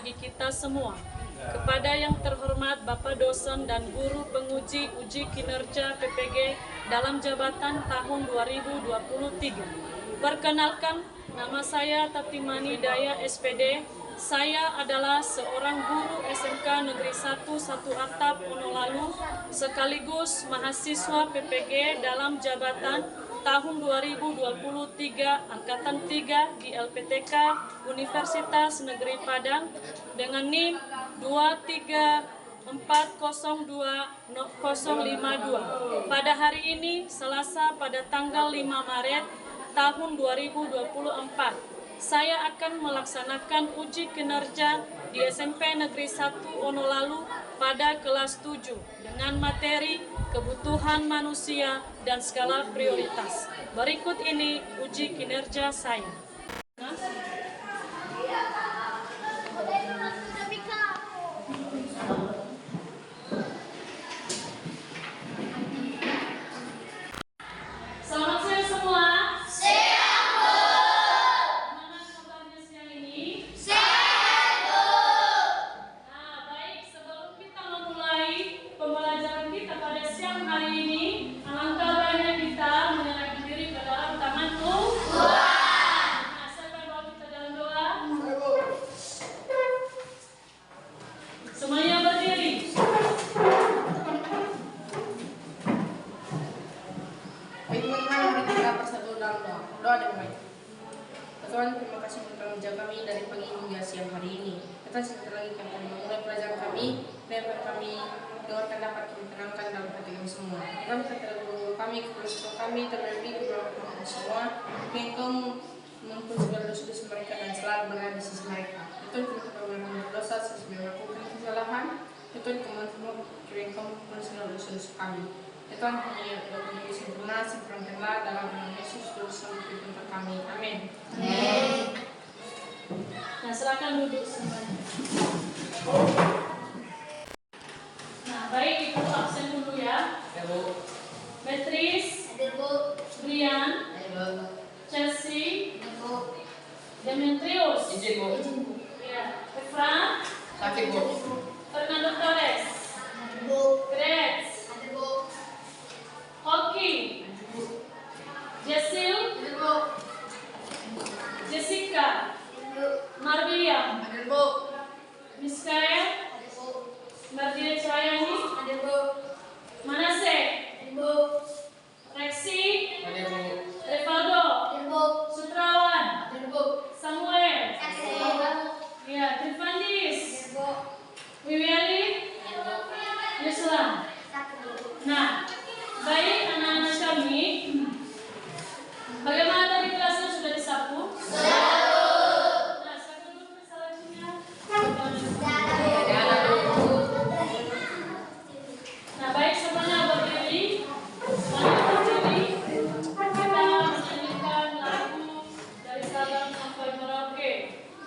bagi kita semua. Kepada yang terhormat Bapak dosen dan guru penguji uji kinerja PPG dalam jabatan tahun 2023. Perkenalkan, nama saya Tatimani Daya SPD. Saya adalah seorang guru SMK Negeri 1 Satu Atap Onolalu sekaligus mahasiswa PPG dalam jabatan tahun 2023 Angkatan 3 di LPTK Universitas Negeri Padang dengan NIM 234020052. Pada hari ini Selasa pada tanggal 5 Maret tahun 2024. Saya akan melaksanakan uji kinerja di SMP Negeri 1 Onolalu pada kelas 7 dengan materi kebutuhan manusia dan skala prioritas. Berikut ini uji kinerja saya. Selamat siang semua. Tuhan, terima kasih telah menjaga kami dari pagi hingga siang hari ini. Kita sebentar lagi akan memulai pelajaran kami. Biarkan kami dengarkan dapat kami tenangkan dalam hati kami semua. Kami terlalu kami kepada kami terlebih kepada kami semua. Engkau mengampuni segala dosa-dosa mereka dan selalu berada di sisi mereka. Itu kita mengampuni dosa sesuai melakukan kesalahan. Itu kemampuan kira Engkau mengampuni segala dosa-dosa kami. Tuhan, kami berdoa sempurna, sempurnakanlah dalam nama Yesus Kristus sampai jumpa kami. Amin. Nah, silakan duduk semuanya. Nah, baik, Ibu absen dulu ya. Beatrice, Brian, Chelsea, Demetrius, ya, Efra, Fernando Torres, Grace, Hoki, Jessil, Jessica, Marbiam, Miskael, Mardia Cahayani, Manase, Rexi, Revaldo, Sutrawan, Samuel, ya, Trifandis, Wiwiali, Yuslam. Nah, baik anak-anak kami, bagaimana tadi kelasnya sudah disapu? Nah, siapa dulu kesalahannya? Nah, baik semuanya berdiri. Semuanya berdiri. Kita menyanyikan lagu dari Sabang sampai Merauke.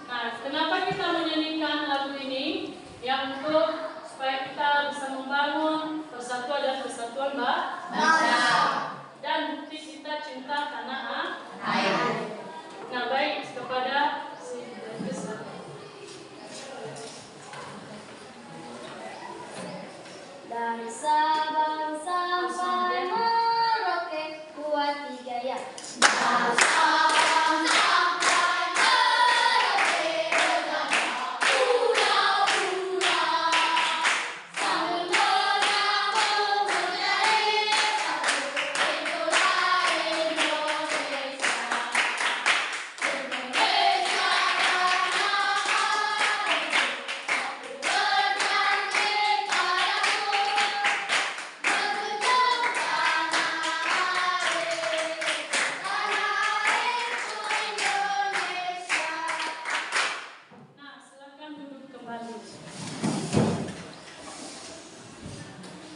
Nah, kenapa kita menyanyikan lagu ini? Yang untuk supaya kita bisa membangun persatuan dan kesatuan bangsa dan bukti kita cinta tanah air. Nah, baik kepada si Beatrice. Dari Sabang sampai Merauke, kuat tiga ya.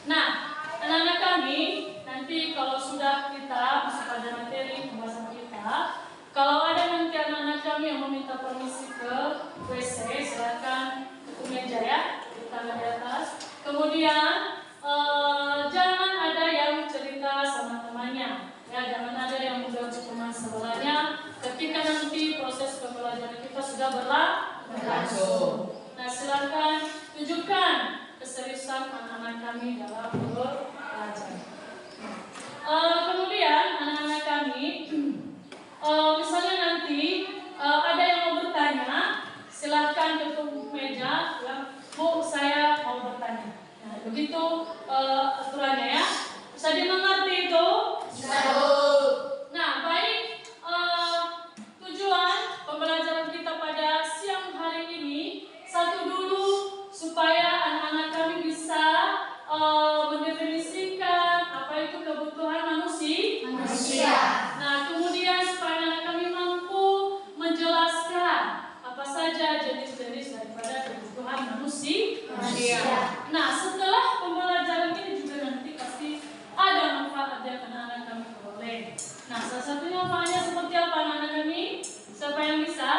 Nah, anak-anak kami, nanti kalau sudah kita masuk pada materi pembahasan kita, kalau ada nanti anak-anak kami yang meminta permisi ke WC, silakan ke meja ya, di tangan di atas. Kemudian jangan ada yang cerita sama temannya, ya, jangan ada yang mengganggu teman sebelahnya. Ketika nanti proses pembelajaran kita sudah berlangsung. Nah, silakan tunjukkan keseriusan anak-anak kami dalam belajar. Kemudian anak-anak kami, misalnya nanti ada yang mau bertanya, silahkan tutup meja. Bu, saya mau bertanya. Nah, begitu aturannya ya. Bisa dimengerti itu? Bisa. Nah, baik. Tujuan pembelajaran kita pada siang hari ini, satu dulu supaya anak-anak kami bisa mendefinisikan apa itu kebutuhan manusia. Nah, kemudian supaya anak kami mampu menjelaskan apa saja jenis-jenis daripada kebutuhan manusia. Nah, setelah pembelajaran ini juga nanti pasti ada manfaat yang anak-anak kami peroleh. Nah, salah satunya manfaatnya seperti apa anak-anak kami? Siapa yang bisa?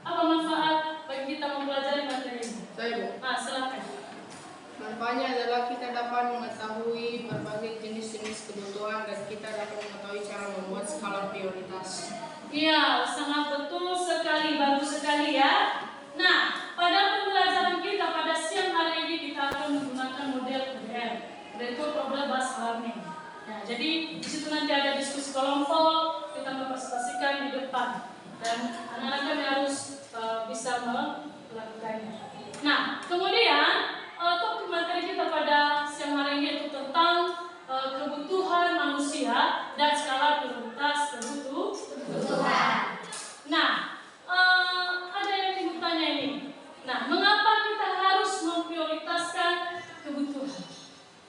Apa manfaat bagi kita mempelajari materi ini? Saya, Bu. Nah, silakan. Manfaatnya adalah kita dapat mengetahui berbagai jenis-jenis kebutuhan dan kita dapat mengetahui cara membuat skala prioritas. Iya, sangat betul sekali, bagus sekali ya. Nah, pada pembelajaran kita pada siang hari ini kita akan menggunakan model PBL, yaitu Problem Based Learning. Nah, jadi di situ nanti ada diskusi kelompok, kita mempresentasikan di depan dan anak-anak kami harus bisa melakukannya. Nah, kemudian topik materi kita pada siang hari ini itu tentang kebutuhan manusia dan skala prioritas kebutuhan. Nah, ada yang ingin bertanya ini. Nah, mengapa kita harus memprioritaskan kebutuhan?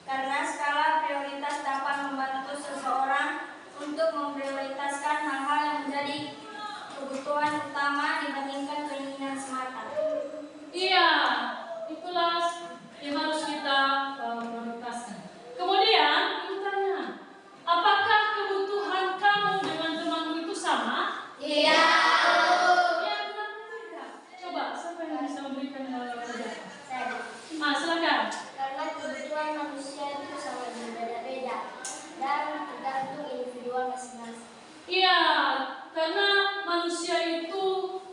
Karena skala prioritas dapat membantu seseorang untuk memprioritaskan hal-hal yang menjadi kebutuhan utama dibandingkan keinginan semata. Iya, itulah yang harus kita prioritaskan. Kemudian, bertanya, apakah kebutuhan kamu dengan temanmu itu sama? Iya. Ya, benar tidak? Coba, siapa yang bisa memberikan penjelasan? Saya. Silakan. Karena kebutuhan manusia itu sangat berbeda-beda dan tergantung individual masing-masing. Iya, karena manusia itu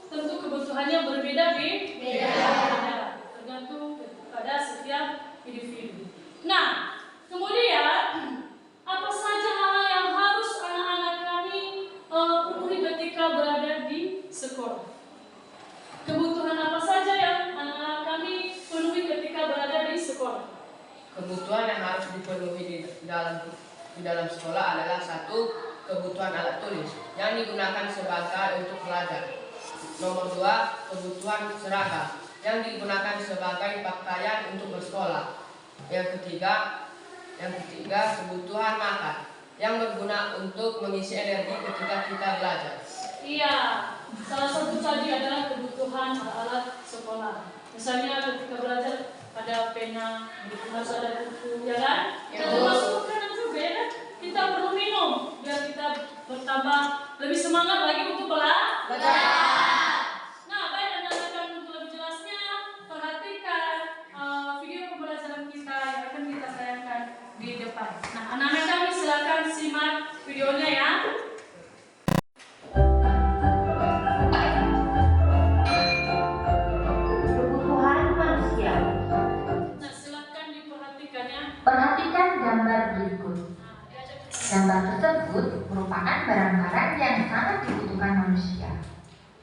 tentu kebutuhannya berbeda-beda, tergantung pada setiap individu. Nah, kemudian apa saja hal yang harus anak-anak kami penuhi ketika berada di sekolah? Kebutuhan apa saja yang anak-anak kami penuhi ketika berada di sekolah? Kebutuhan yang harus dipenuhi di dalam sekolah adalah satu, kebutuhan alat tulis yang digunakan sebagai untuk belajar. Nomor 2, kebutuhan seragam yang digunakan sebagai pakaian untuk bersekolah. Yang ketiga, kebutuhan makan yang berguna untuk mengisi energi ketika kita belajar. Iya, salah satu tadi adalah kebutuhan alat sekolah. Misalnya ketika belajar ada pena, harus ada buku, ya kan? Dan termasuk makanan juga ya kan? Kita perlu minum biar kita bertambah lebih semangat lagi untuk belajar. Nah, baik anak-anak kami, untuk lebih jelasnya perhatikan video pembelajaran kita yang akan kita tayangkan di depan. Nah, anak-anak kami silakan simak videonya ya. Kebutuhan manusia. Nah, silakan diperhatikannya. Perhatikan gambar berikut. Gambar tersebut merupakan barang-barang yang sangat dibutuhkan manusia.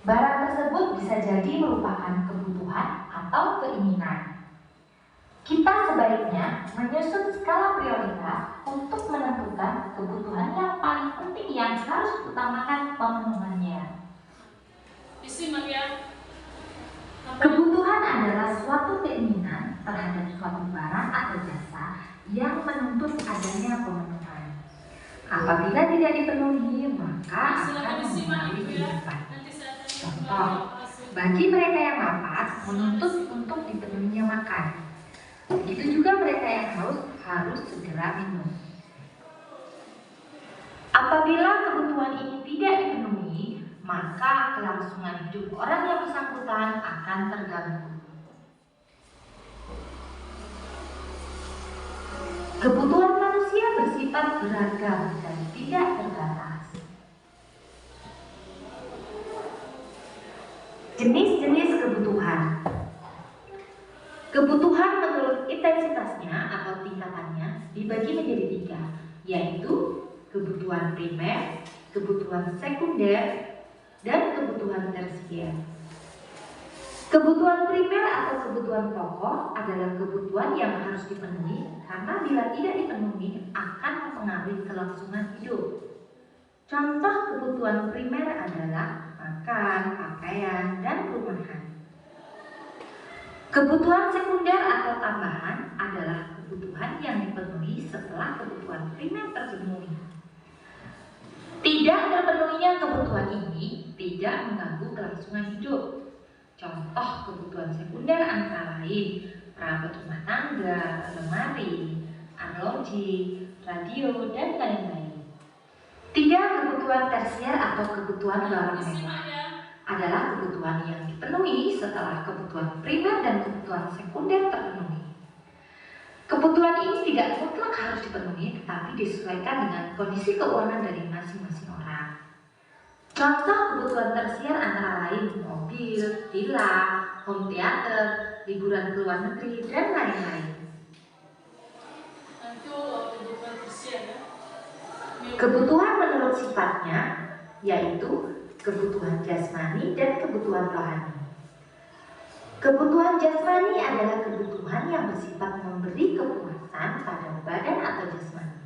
Barang tersebut bisa jadi merupakan kebutuhan atau keinginan. Kita sebaiknya menyusun skala prioritas untuk menentukan kebutuhan yang paling penting yang harus utamakan pemenuhannya. Disimak ya. Kebutuhan adalah suatu keinginan terhadap suatu barang atau jasa yang menuntut adanya pemenuhan. Apabila tidak dipenuhi, maka akan mengalami kehidupan. Contoh, bagi mereka yang lapar, menuntut untuk dipenuhinya makan. Begitu juga mereka yang haus harus segera minum. Apabila kebutuhan ini tidak dipenuhi, maka kelangsungan hidup orang yang bersangkutan akan terganggu. Kebutuhan manusia bersifat beragam dan tidak terbatas. Jenis-jenis kebutuhan. dibagi menjadi 3, yaitu kebutuhan primer, kebutuhan sekunder, dan kebutuhan tersier. Kebutuhan primer atau kebutuhan pokok adalah kebutuhan yang harus dipenuhi karena bila tidak dipenuhi akan mempengaruhi kelangsungan hidup. Contoh kebutuhan primer adalah makan, pakaian, dan perumahan. Kebutuhan sekunder atau tambahan adalah kebutuhan yang dipenuhi setelah kebutuhan primer terpenuhi. Tidak terpenuhinya kebutuhan ini tidak mengganggu kelangsungan hidup. Contoh kebutuhan sekunder antara lain perabot rumah tangga, lemari, arloji, radio, dan lain-lain. 3 kebutuhan tersier atau kebutuhan barang mewah adalah kebutuhan yang dipenuhi setelah kebutuhan primer dan kebutuhan sekunder terpenuhi. Kebutuhan ini tidak mutlak harus dipenuhi, tetapi disesuaikan dengan kondisi keuangan dari masing-masing orang. Contoh kebutuhan tersier antara lain mobil, villa, home theater, liburan ke luar negeri, dan lain-lain. Kebutuhan tersier ya. Kebutuhan menurut sifatnya yaitu kebutuhan jasmani dan kebutuhan rohani. Kebutuhan jasmani adalah kebutuhan yang bersifat memberi kepuasan pada badan atau jasmani.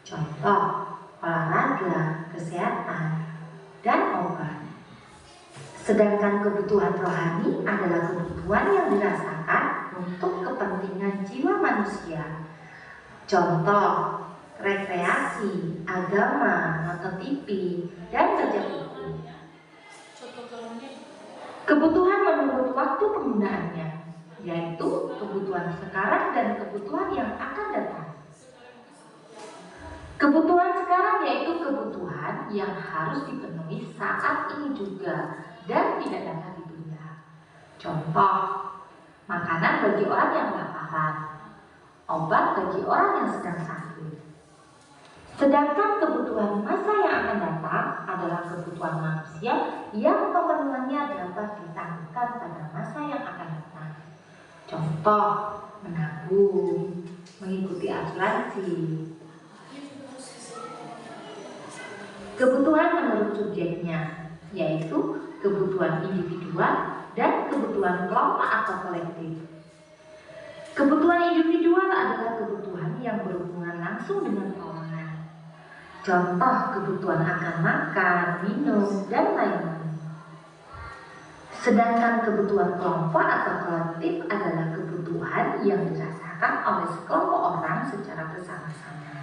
Contoh, olahraga, kesehatan, dan obat. Sedangkan kebutuhan rohani adalah kebutuhan yang dirasakan untuk kepentingan jiwa manusia. Contoh, rekreasi, agama, nonton TV, dan baca buku. Kebutuhan menurut waktu penggunaannya, yaitu kebutuhan sekarang dan kebutuhan yang akan datang. Kebutuhan sekarang yaitu kebutuhan yang harus dipenuhi saat ini juga dan tidak dapat ditunda. Contoh, makanan bagi orang yang kelaparan, obat bagi orang yang sedang sakit. Sedangkan kebutuhan masa yang akan datang adalah kebutuhan manusia yang pemenuhannya dapat ditangguhkan pada masa yang akan datang. Contoh, menabung, mengikuti asuransi. Kebutuhan menurut subjeknya, yaitu kebutuhan individual dan kebutuhan kelompok atau kolektif. Kebutuhan individual adalah kebutuhan yang berhubungan langsung dengan keuangan. Contoh kebutuhan akan makan, minum, dan lain-lain. Sedangkan kebutuhan kelompok atau kolektif adalah kebutuhan yang dirasakan oleh sekelompok orang secara bersama-sama.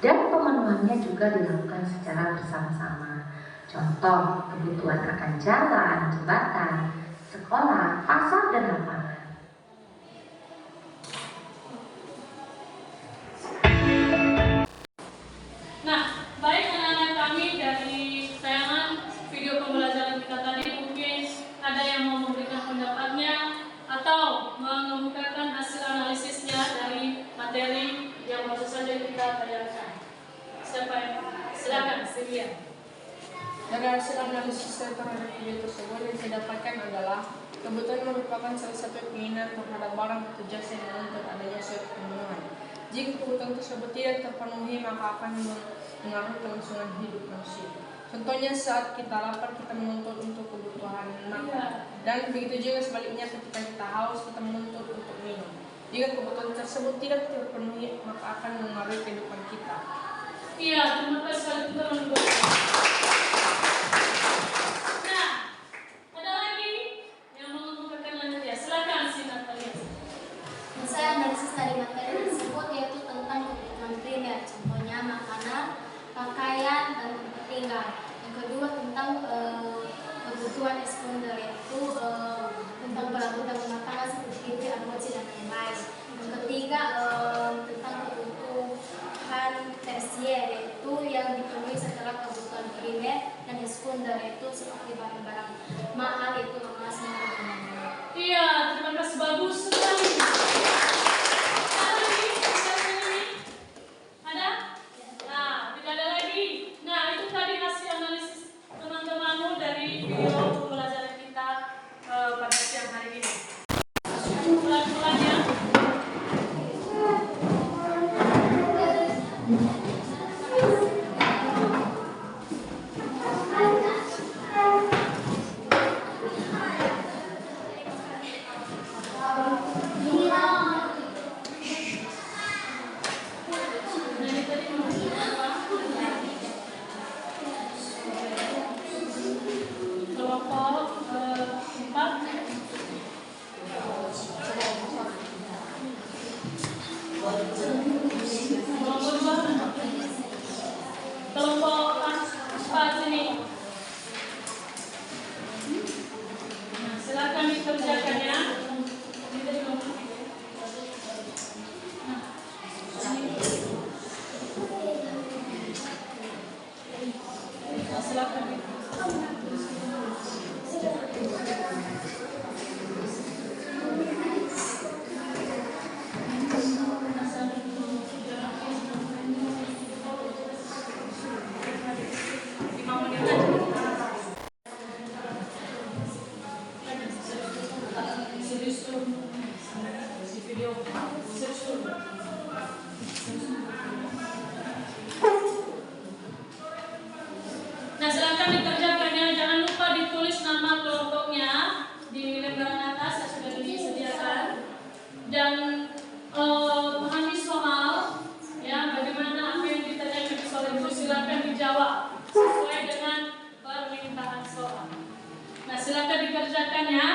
Dan pemenuhannya juga dilakukan secara bersama-sama. Contoh kebutuhan akan jalan, jembatan, sekolah, pasar, dan lapangan. Baik anak-anak kami, dari tayangan video pembelajaran kita tadi mungkin ada yang mau memberikan pendapatnya atau mengemukakan hasil analisisnya dari materi yang baru saja kita tayangkan. Siapa yang? Silakan, Sylvia. Dari hasil analisis terhadap video tersebut yang saya dapatkan adalah kebutuhan merupakan salah satu keinginan terhadap barang atau jasa yang menuntut adanya suatu pemenuhan. Jika kebutuhan tersebut tidak terpenuhi, maka akan mengaruhi kelangsungan hidup manusia. Contohnya saat kita lapar, kita menuntut untuk kebutuhan makan. Dan begitu juga sebaliknya ketika kita haus, kita menuntut untuk minum. Jika kebutuhan tersebut tidak terpenuhi, maka akan mengaruhi kehidupan kita. Iya, terima kasih teman-teman. Nah, ada lagi yang mau mengemukakan lanjut ya? Silakan si Natalia. Saya analisis dari materi tersebut yaitu tentang kebutuhan primer, contohnya makanan, pakaian, dan tempat tinggal. Yang kedua tentang kebutuhan sekunder, yaitu tentang perabotan rumah tangga seperti TV, arloji, dan lain-lain. Yang ketiga tentang kebutuhan tersier, yaitu yang dipenuhi setelah kebutuhan primer, dan yang sekunder yaitu seperti barang-barang mahal, yaitu emas, minyak, dan lain-lain. Iya, terima kasih, bagus sekali. Ada lagi? Ada? Nah, tidak ada lagi. Nah, itu tadi hasil analisis teman-temanmu dari video pembelajaran kita pada siang hari ini. Pelan-pelan ya. Kelompok 4. Kelompok 4 sini. Nah, silakan dikerjakan ya. Nah, silakan. Nah, silakan dikerjakan ya. Jangan lupa ditulis nama kelompoknya di lembaran atas yang sudah disediakan. Dan pahami soal ya, bagaimana apa yang ditanyakan di soal itu silakan dijawab sesuai dengan permintaan soal. Nah, silakan dikerjakan ya.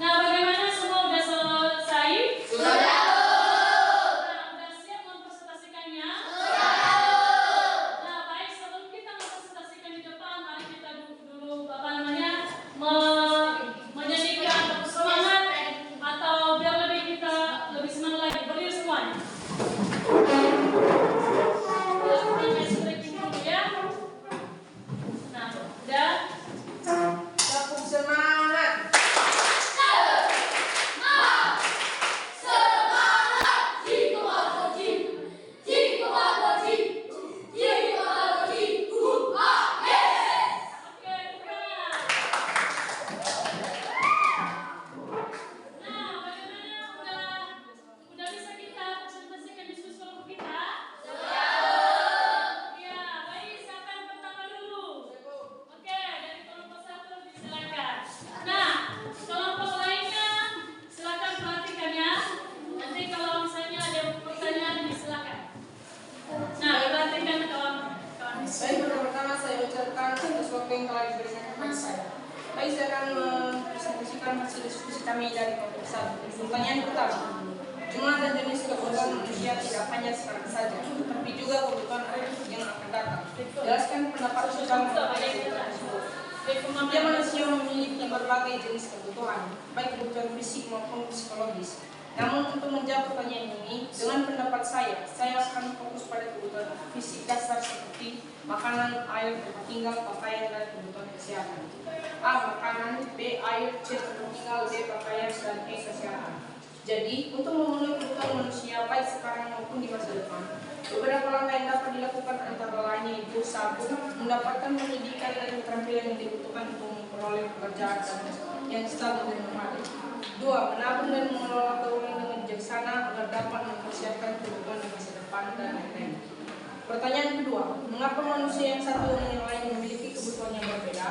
Nah, bagaimana semua udah selesai? Sudah. Nah, udah siap mempresentasikannya? Sudah. Nah, baik, sebelum kita mempresentasikan di depan, mari kita dulu menyanyikan atau semangat atau biar kita lebih senang lagi. Berdiri semuanya. Kita stretching dulu ya. Nah, udah. Tepuk semangat. Udah bisa kita presentasikan diskusi kelompok kita? Iya, baik, siapa yang pertama dulu? Oke, dari kelompok 1 disilakan. Nah, kelompok lainnya silakan perhatikan ya. Nanti kalau misalnya ada pertanyaan disilakan. Nah, perhatikan kawan-kawan. Baik, pertama saya ucapkan atas waktu yang telah diberikan kepada saya. Baik, saya akan mempresentasikan hasil diskusi kami dari kelompok 1. Pertanyaan pertama, jumlah dan jenis kebutuhan manusia tidak hanya sekarang saja, tapi juga kebutuhan yang akan datang. Jelaskan pendapat kamu mengenai kebutuhan tersebut. Setiap manusia memiliki berbagai jenis kebutuhan, baik kebutuhan fisik maupun psikologis. Namun untuk menjawab pertanyaan ini, dengan pendapat saya akan fokus pada kebutuhan fisik dasar seperti makanan, air, tempat tinggal, pakaian, dan kebutuhan kesehatan. A. Makanan, B. Air, C. Tempat tinggal, D. Pakaian, dan E. Kesehatan. Jadi, untuk memenuhi kebutuhan manusia baik sekarang maupun di masa depan, beberapa langkah yang dapat dilakukan antara lain yaitu 1. Mendapatkan pendidikan dan keterampilan yang dibutuhkan untuk memperoleh pekerjaan yang stabil dan memadai. 2. Menabung dan mengelola keuangan dengan bijaksana agar dapat mempersiapkan kebutuhan di masa depan dan lain-lain. Pertanyaan kedua, mengapa manusia yang satu dengan yang lain memiliki kebutuhan yang berbeda?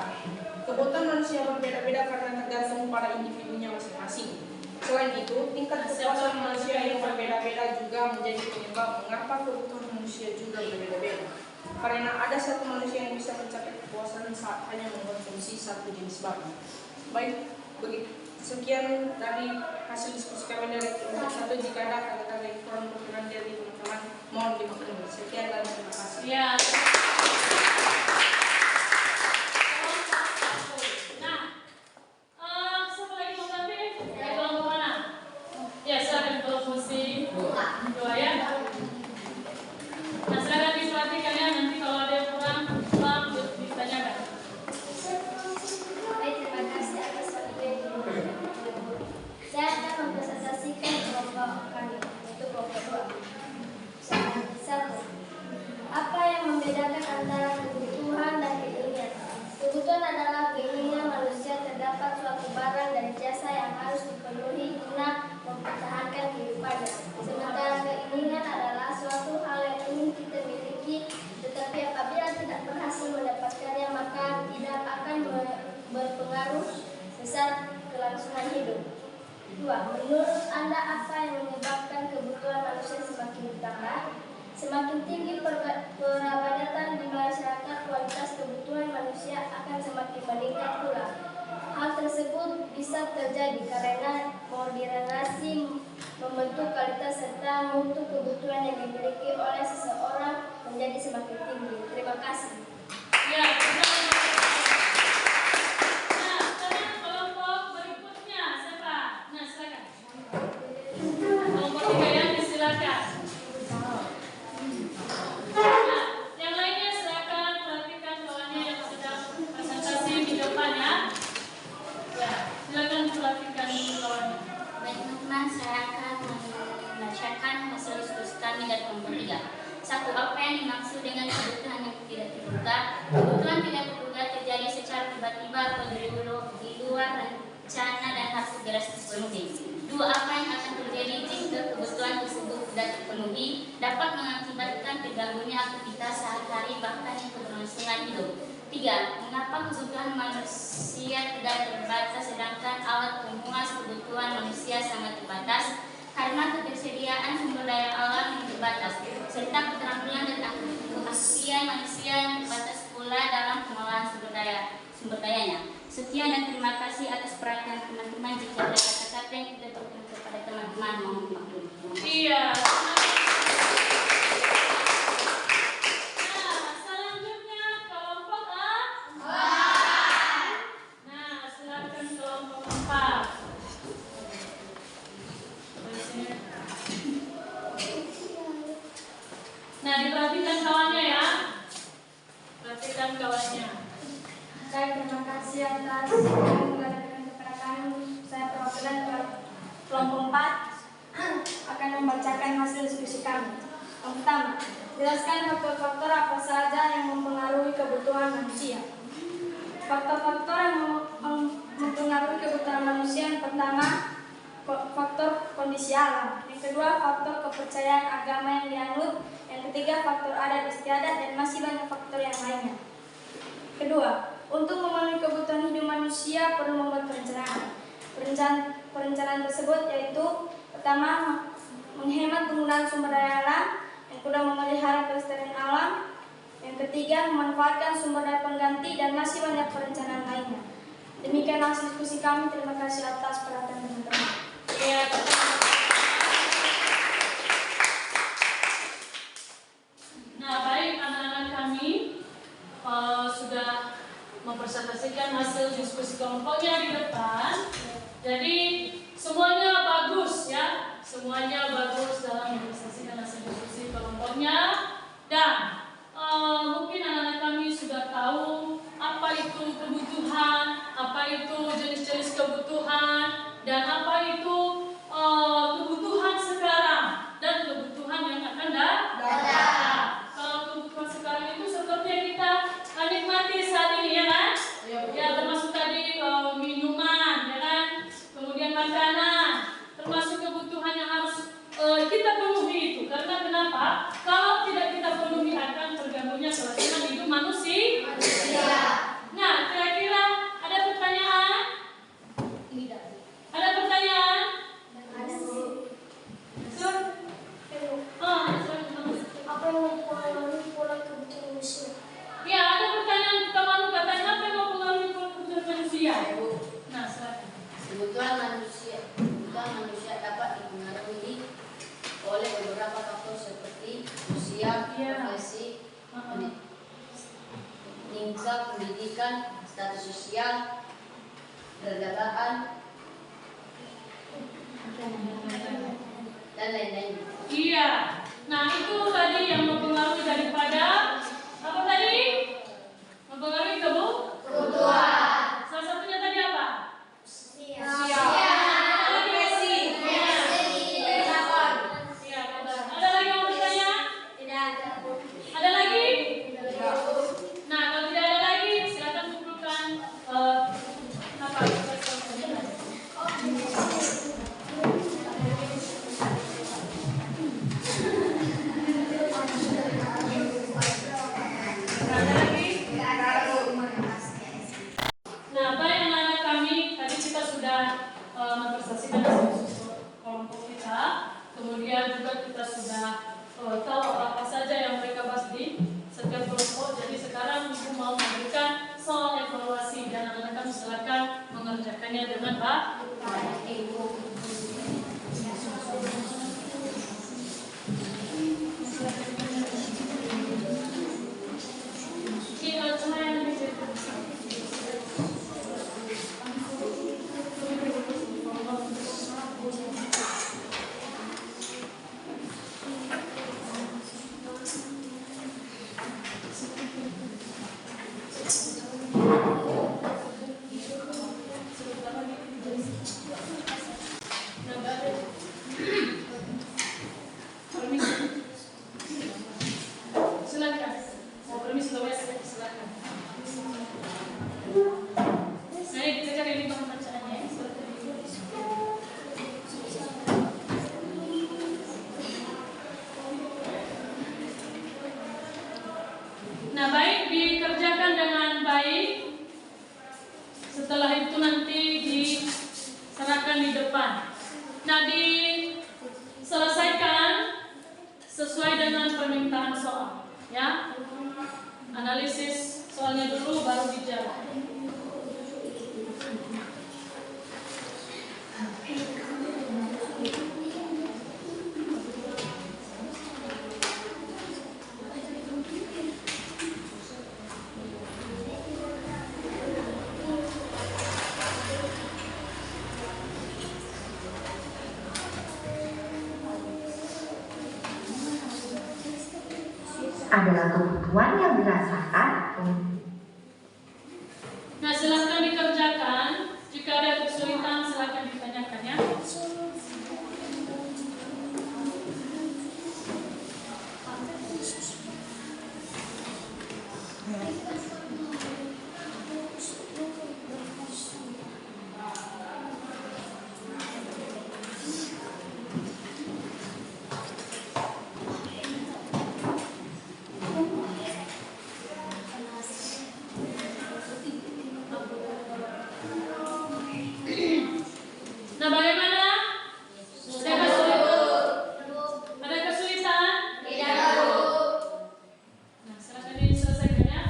Kebutuhan manusia berbeda-beda karena tergantung pada individunya masing-masing. Selain itu, tingkat kepuasan manusia yang berbeda-beda juga menjadi penyebab mengapa kebutuhan manusia juga berbeda-beda. Karena ada satu manusia yang bisa mencapai kepuasan saat hanya mengkonsumsi satu jenis barang. Baik, begitu. Sekian dari hasil diskusi kami dari kelompok 1. Jika ada kata-kata yang kurang berkenan dari teman-teman, mohon dimaklumi. Sekian dan terima kasih. Ya. Apa yang membedakan antara kebutuhan dan keinginan? Kebutuhan adalah keinginan manusia terdapat suatu barang dan jasa yang harus dipenuhi guna mempertahankan kehidupannya. Sementara keinginan adalah suatu hal yang ingin kita miliki, tetapi apabila tidak berhasil mendapatkannya maka tidak akan berpengaruh besar kelangsungan hidup. 2. Menurut Anda apa yang menyebabkan kebutuhan manusia semakin bertambah? Semakin tinggi perabadatan di masyarakat, kualitas kebutuhan manusia akan semakin meningkat pula. Hal tersebut bisa terjadi karena modernisasi membentuk kualitas serta mutu kebutuhan yang dimiliki oleh seseorang menjadi semakin tinggi. Terima kasih. Ya, nah, sekarang kelompok berikutnya siapa? Nah, silakan. Kelompok 3 yang disilakan. Nah, yang lainnya silakan perhatikan kawannya yang sedang presentasi di depan ya. Ya, silakan perhatikan kawannya. Baik teman-teman, saya akan membacakan hasil diskusi kami dari kelompok 3. 1. Apa yang dimaksud dengan kebutuhan yang tidak terduga? Kebutuhan tidak terduga terjadi secara tiba-tiba atau di luar rencana dan harus segera terpenuhi. 2. Apa yang akan terjadi jika kebutuhan tersebut tidak terpenuhi? Dapat mengakibatkan terganggunya aktivitas sehari-hari bahkan keberlangsungan hidup. 3. Mengapa kebutuhan manusia tidak terbatas sedangkan alat pemenuhan kebutuhan manusia sangat terbatas? Karena ketersediaan sumber daya alam yang terbatas, serta keterampilan dan keahlian manusia yang terbatas pula dalam pengolahan sumber dayanya. Sekian dan terima kasih atas perhatian teman-teman. Jika ada kata-kata yang tidak berkenan kepada teman-teman, mohon maklum. Iya. Nah, selanjutnya kelompok A. Nah, silakan kelompok 4. Nah, diperhatikan kawannya ya. Perhatikan kawannya. Baik, terima kasih atas yang mengatakan kepada kami. Saya perwakilan kelompok 4 akan membacakan hasil diskusi kami. Yang pertama, jelaskan faktor-faktor apa saja yang mempengaruhi kebutuhan manusia. Faktor-faktor yang mempengaruhi kebutuhan manusia yang pertama, faktor kondisi alam. Yang kedua, faktor kepercayaan agama yang dianut. Yang ketiga, faktor adat istiadat, dan masih banyak faktor yang lainnya. Kedua, untuk memenuhi kebutuhan hidup manusia perlu membuat perencanaan. Perencanaan tersebut yaitu pertama, menghemat penggunaan sumber daya alam. Yang kedua, memelihara kelestarian alam. Yang ketiga, memanfaatkan sumber daya pengganti, dan masih banyak perencanaan lainnya. Demikian hasil diskusi kami. Terima kasih atas perhatian teman-teman. Iya, nah, baik anak-anak kami sudah mempresentasikan hasil diskusi kelompoknya di depan. Jadi semuanya bagus ya, semuanya bagus dalam mempresentasikan hasil diskusi kelompoknya. Dan mungkin anak-anak kami sudah tahu apa itu kebutuhan, apa itu jenis-jenis kebutuhan, dan apa itu kebutuhan sekarang dan kebutuhan yang akan datang. Kalau kebutuhan sekarang itu seperti yang kita nikmati saat ini ya kan? Ya, termasuk tadi minuman ya kan? Kemudian makanan, termasuk kebutuhan yang harus kita penuhi itu. Karena kenapa? Kalau tidak kita penuhi akan terganggunya kelangsungan hidup manusia. Nah, kira-kira ada pertanyaan? Tidak. Ada pertanyaan? pendidikan, status sosial, perdagangan, dan lain-lain. Iya. Nah, itu tadi yang mempengaruhi daripada apa tadi? Mempengaruhi kebutuhan. Salah satunya tadi apa? Iya. Ada lagi yang mau bertanya? Ada lagi? Nah, kalau tidak ada lagi, silakan kumpulkan apa? Ada lagi? Nah, baik anak-anak kami, tadi kita sudah mempresentasikan kelompok kita, kemudian juga kita sudah tahu apa saja yang mereka bahas di setiap kelompok. Jadi sekarang Ibu mau memberikan soal evaluasi dan anak-anak kami silakan mengerjakannya dengan baik. Silakan. Mau permisi silakan. Nah, ini kita cari bahan bacaannya. Nah, baik, dikerjakan dengan baik. Setelah itu nanti diserahkan di depan. Nah, diselesaikan sesuai dengan permintaan soal, ya. Analisis soalnya dulu baru dijawab. Adalah kebutuhan yang dirasakan. Nah, silakan dikerjakan. Jika ada kesulitan, silakan ditanyakan, ya. Nah, bagaimana? Ada kesulitan? Nah, silakan diselesaikan, ya.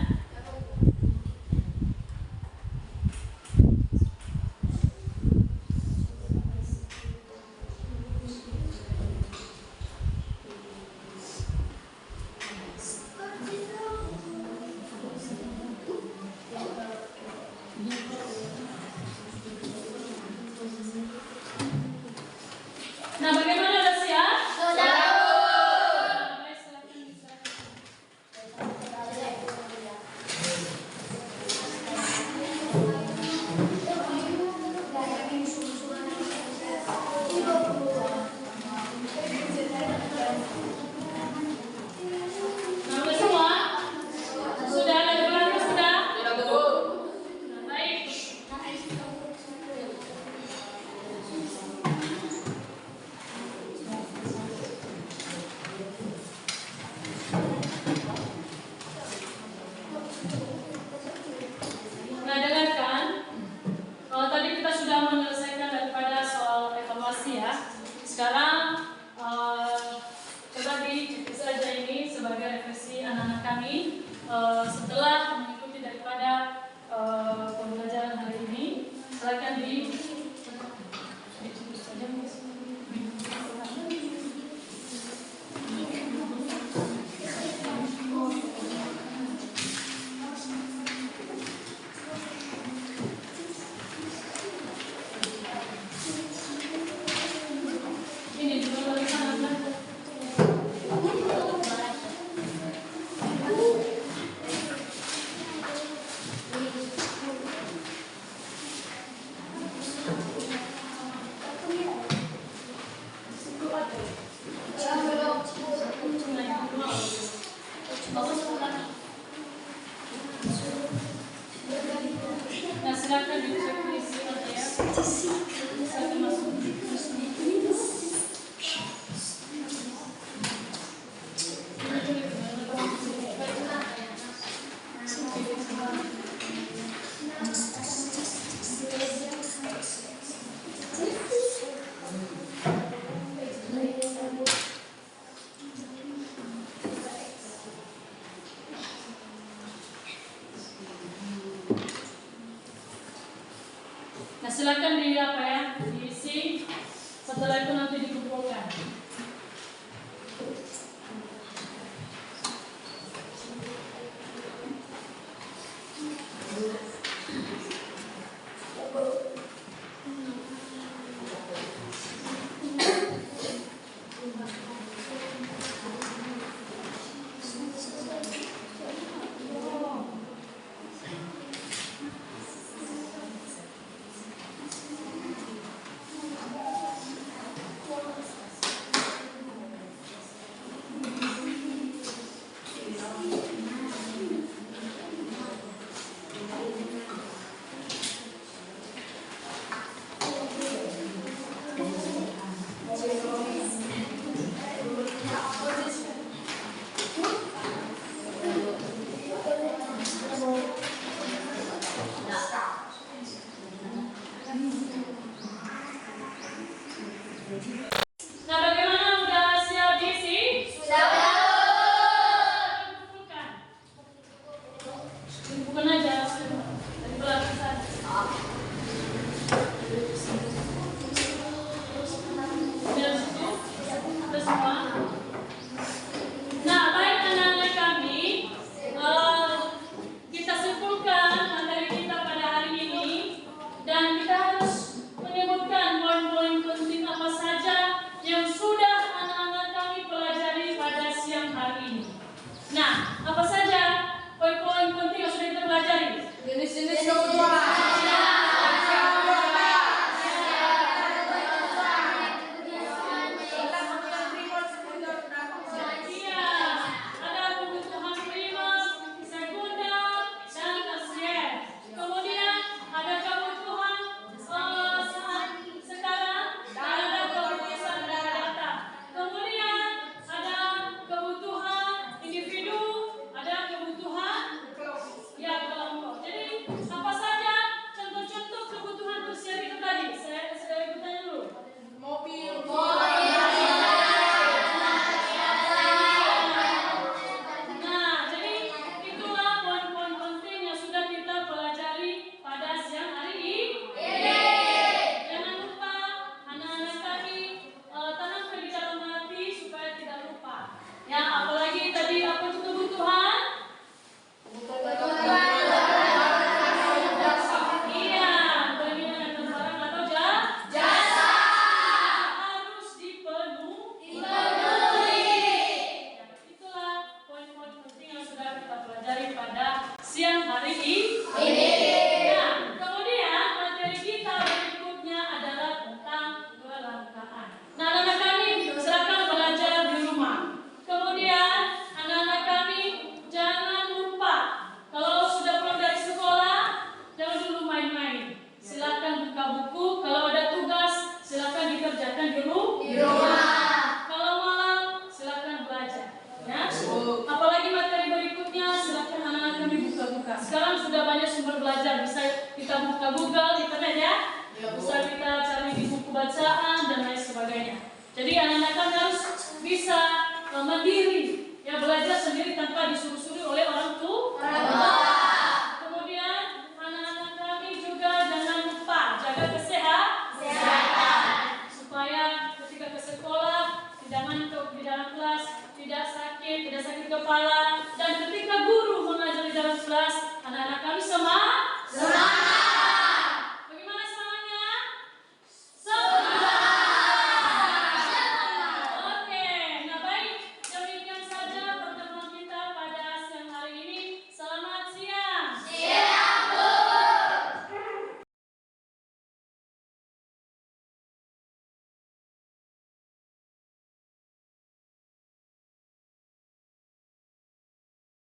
Nah, bagaimana, udah siap? Sudah. Baik, silakan diserahkan. Nah, udah semua? Sudah ada beberapa sudah? Tidak, Bu. Nah, baik. Nah, dengarkan. Tadi kita sudah menyelesaikan daripada soal evaluasi, ya. Sekarang coba diikuti saja ini sebagai refleksi anak-anak kami setelah mengikuti daripada pembelajaran hari ini. Silakan diikuti saja. silakan diisi. Setelah itu nanti dikumpulkan. Nah, bagaimana, udah siap diisi? Sudah. Kumpulkan. Kumpulkan aja dari belakang sana. Dari situ, ada semua. Nah, baik anak-anak kami, kita simpulkan materi kita pada hari ini, dan kita harus menyebutkan poin-poin penting apa saja yang sudah anak-anak kami pelajari pada siang hari ini. Nah, apa saja poin-poin penting yang sudah kita pelajari? Jenis-jenis kebutuhan. Iya, ada kebutuhan primer, sekunder, dan tersier. Kemudian ada kebutuhan saat sekarang, dan ada kebutuhan data. Kemudian ada kebutuhan individu, ada kebutuhan ya kelompok. Jadi apa saja contoh-contoh kebutuhan tersier itu tadi? Saya bertanya dulu. Mobil. Nah, jadi itulah poin-poin penting yang sudah kita pelajari pada siang hari ini. Jangan lupa anak-anak kami tanamkan di dalam hati supaya tidak lupa. Ya, apalagi tadi apa itu kebutuhan? Iya, permintaan barang atau jasa harus dipenuhi. Itulah poin-poin penting yang sudah kita pelajari pada siang hari ini. Nah, kemudian materi kita berikutnya adalah tentang kelangkaan. Nah, anak-anak kami silakan belajar di rumah. Kemudian anak-anak kami jangan lupa kalau sudah pulang dari sekolah jangan dulu main-main. Silakan buka buku. Kalau ada tugas silakan dikerjakan di rumah. Kalau malam silakan belajar. Ya. Apalagi materi berikutnya silakan anak-anak kami buka-buka. Sekarang sudah banyak sumber belajar, bisa kita buka Google, internet ya. Bisa kita cari di buku bacaan dan lain sebagainya. Jadi anak-anak kami harus bisa mandiri, ya belajar sendiri tanpa disuruh-suruh oleh orang tua.